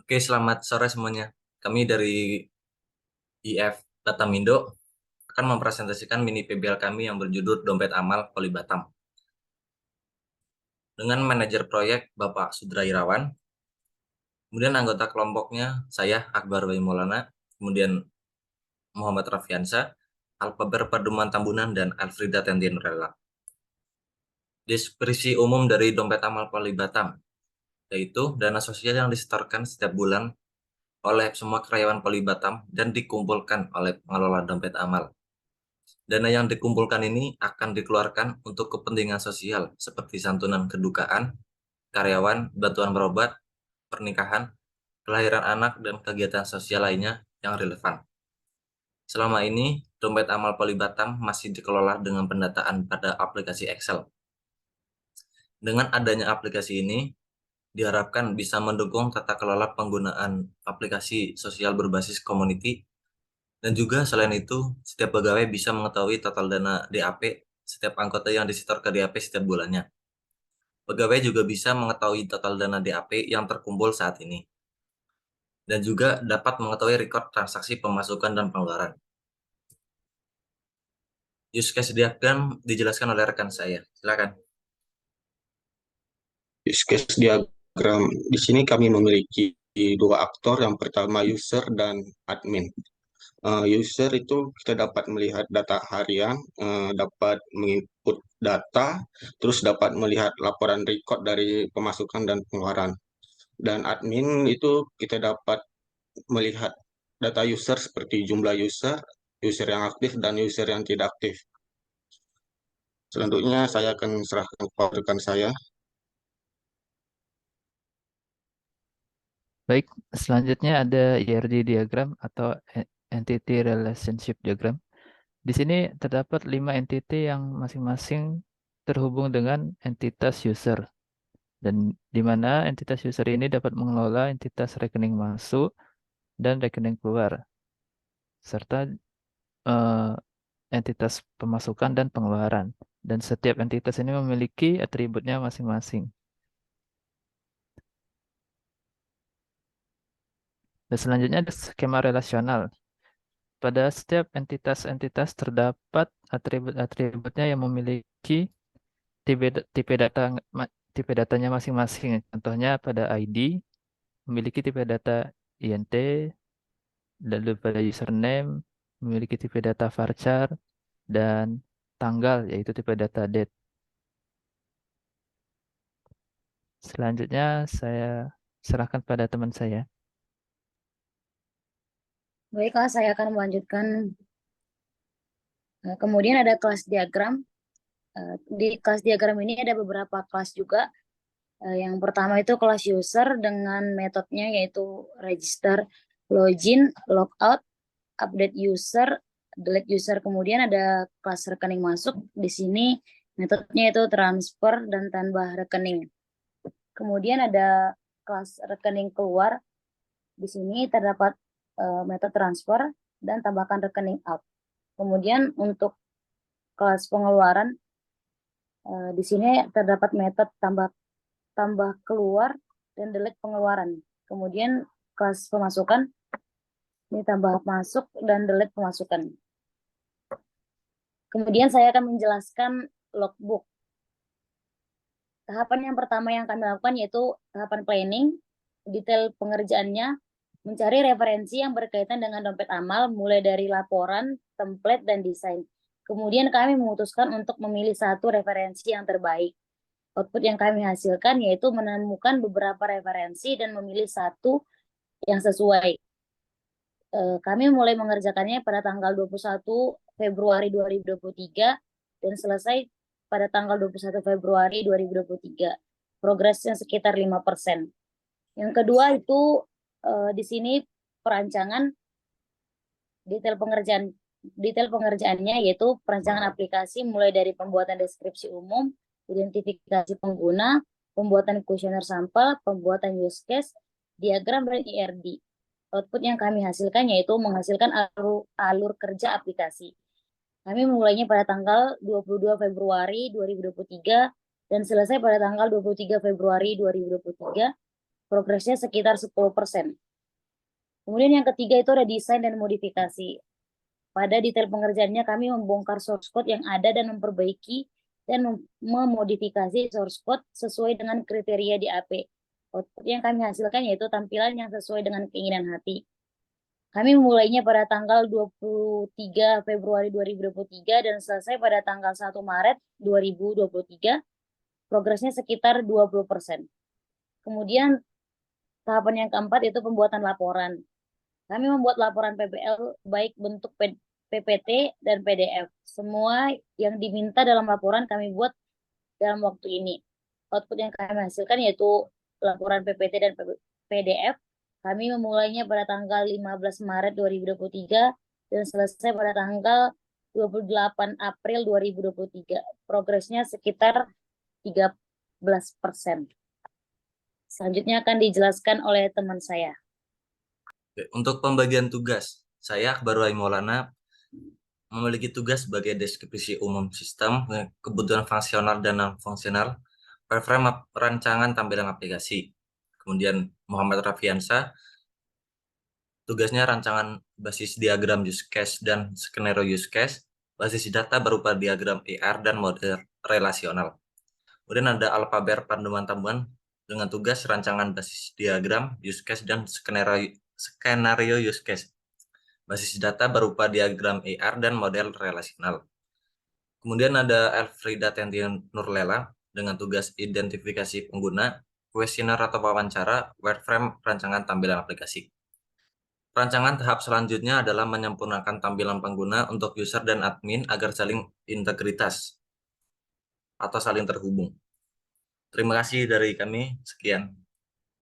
Oke, selamat sore semuanya. Kami dari IF Batamindo akan mempresentasikan mini PBL kami yang berjudul Dompet Amal Poli Batam. Dengan manajer proyek Bapak Sudra Irawan, kemudian anggota kelompoknya saya Akbar Wai Maulana, kemudian Muhammad Rafiansa, Alpaber Paduman Tambunan, dan Alfrida Tendien Rela. Deskripsi umum dari Dompet Amal Poli Batam, yaitu dana sosial yang disetorkan setiap bulan oleh semua karyawan Poli Batam dan dikumpulkan oleh pengelola Dompet Amal. Dana yang dikumpulkan ini akan dikeluarkan untuk kepentingan sosial seperti santunan kedukaan, karyawan, bantuan berobat, pernikahan, kelahiran anak, dan kegiatan sosial lainnya yang relevan. Selama ini, Dompet Amal Poli Batam masih dikelola dengan pendataan pada aplikasi Excel. Dengan adanya aplikasi ini, diharapkan bisa mendukung tata kelola penggunaan aplikasi sosial berbasis community. Dan juga selain itu, setiap pegawai bisa mengetahui total dana DAP setiap anggota yang disetor ke DAP setiap bulannya. Pegawai juga bisa mengetahui total dana DAP yang terkumpul saat ini. Dan juga dapat mengetahui rekod transaksi pemasukan dan pengeluaran. Use case diagram dijelaskan oleh rekan saya. Silakan. Use case diagram. Di sini kami memiliki dua aktor. Yang pertama user dan admin. User itu kita dapat melihat data harian, dapat menginput data, terus dapat melihat laporan record dari pemasukan dan pengeluaran. Dan admin itu kita dapat melihat data user seperti jumlah user, user yang aktif dan user yang tidak aktif. Selanjutnya saya akan serahkan kepada rekan saya. Baik, selanjutnya ada ERD diagram atau Entity Relationship Diagram. Di sini terdapat 5 entity yang masing-masing terhubung dengan entitas user. Dan di mana entitas user ini dapat mengelola entitas rekening masuk dan rekening keluar, serta eh, entitas pemasukan dan pengeluaran. Dan setiap entitas ini memiliki atributnya masing-masing. Dan selanjutnya ada skema relasional. Pada setiap entitas-entitas terdapat atribut-atributnya yang memiliki tipe, tipe data tipe datanya masing-masing. Contohnya pada ID memiliki tipe data INT, lalu pada username memiliki tipe data varchar dan tanggal yaitu tipe data date. Selanjutnya saya serahkan pada teman saya. Baiklah, saya akan melanjutkan. Kemudian ada kelas diagram. Di kelas diagram ini ada beberapa kelas juga. Yang pertama itu kelas user dengan metodenya yaitu register, login, logout, update user, delete user. Kemudian ada kelas rekening masuk. Di sini metodenya itu transfer dan tambah rekening. Kemudian ada kelas rekening keluar. Di sini terdapat metode transfer dan tambahkan rekening out. Kemudian untuk kelas pengeluaran di sini terdapat metode tambah keluar dan delete pengeluaran. Kemudian kelas pemasukan ini tambah masuk dan delete pemasukan. Kemudian saya akan menjelaskan logbook. Tahapan yang pertama yang kami lakukan yaitu tahapan planning. Detail pengerjaannya mencari referensi yang berkaitan dengan dompet amal mulai dari laporan, template, dan desain. Kemudian kami memutuskan untuk memilih satu referensi yang terbaik. Output yang kami hasilkan yaitu menemukan beberapa referensi dan memilih satu yang sesuai. Kami mulai mengerjakannya pada tanggal 21 Februari 2023 dan selesai pada tanggal 21 Februari 2023. Progresnya sekitar 5%. Yang kedua itu di sini perancangan detail pengerjaannya yaitu perancangan aplikasi mulai dari pembuatan deskripsi umum, identifikasi pengguna, pembuatan kuesioner sampel, pembuatan use case, diagram, dan ERD. Output yang kami hasilkan yaitu menghasilkan alur kerja aplikasi. Kami mulainya pada tanggal 22 Februari 2023 dan selesai pada tanggal 23 Februari 2023. Progresnya sekitar 10%. Kemudian yang ketiga itu ada desain dan modifikasi. Pada detail pengerjaannya kami membongkar source code yang ada dan memperbaiki dan memodifikasi source code sesuai dengan kriteria di AP. Output yang kami hasilkan yaitu tampilan yang sesuai dengan keinginan hati. Kami memulainya pada tanggal 23 Februari 2023 dan selesai pada tanggal 1 Maret 2023. Progresnya sekitar 20%. Kemudian tahapan yang keempat itu pembuatan laporan. Kami membuat laporan PPL baik bentuk PPT dan PDF. Semua yang diminta dalam laporan kami buat dalam waktu ini. Output yang kami hasilkan yaitu laporan PPT dan PDF. Kami memulainya pada tanggal 15 Maret 2023 dan selesai pada tanggal 28 April 2023. Progresnya sekitar 13%. Selanjutnya akan dijelaskan oleh teman saya. Untuk pembagian tugas, saya Akbar Maulana memiliki tugas sebagai deskripsi umum sistem, kebutuhan fungsional dan non-fungsional, wireframe rancangan tampilan aplikasi. Kemudian Muhammad Rafiansa, tugasnya rancangan basis diagram use case dan skenario use case, basis data berupa diagram ER dan model relasional. Kemudian ada Alfaber Panduan Tambuhan dengan tugas rancangan basis diagram use case dan skenario use case. Basis data berupa diagram ER dan model relasional. Kemudian ada Elfrida Tentian Nurlela dengan tugas identifikasi pengguna, kuesioner atau wawancara, wireframe rancangan tampilan aplikasi. Rancangan tahap selanjutnya adalah menyempurnakan tampilan pengguna untuk user dan admin agar saling integritas atau saling terhubung. Terima kasih dari kami, sekian.